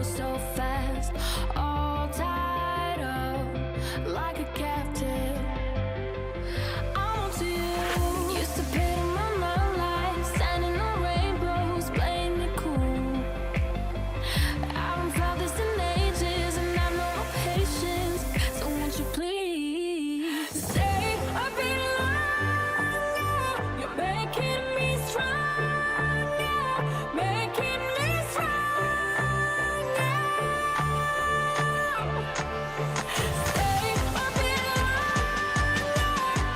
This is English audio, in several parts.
go so fast, all tied up like a captive. I'm onto you. Used to pay to my mind life, standing on rainbows, playing it cool. I haven't felt this in ages, and I've no patience. So won't you please stay a bit longer? You're making me stronger, making me stronger. Stay a bit longer.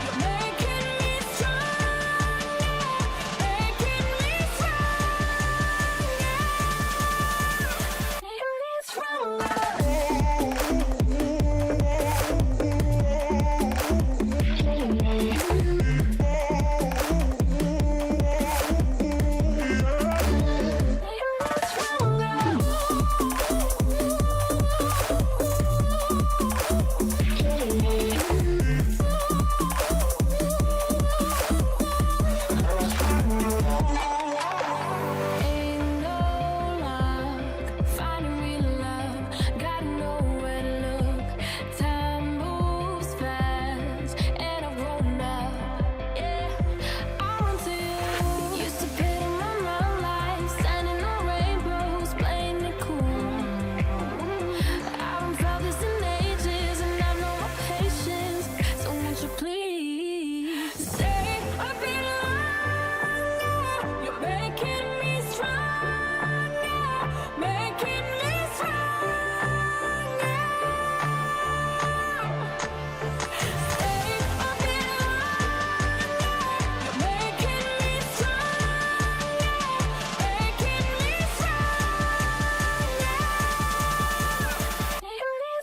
You're making me stronger, making me stronger, Ain't no luck finding real love. Gotta know where to look. Time moves fast, and I've grown up. Yeah, I run to you. Used to pay to my mind life, standing on rainbows, playing it cool. I haven't felt this in ages, and I've no more patience. So won't you please stay a bit longer? You're making me stronger, making me stronger. Stay a bit longer. You're making me stronger, making me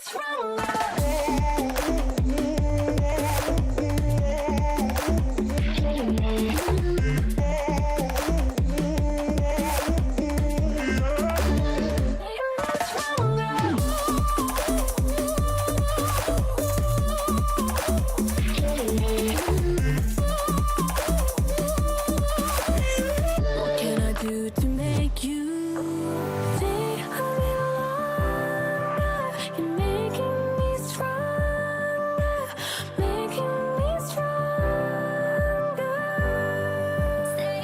stronger, What can I do to make you stay a bit longer? You're making me stronger, making me stronger. Stay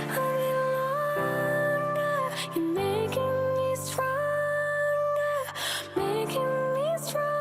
a bit longer. You're making me stronger, making me stronger.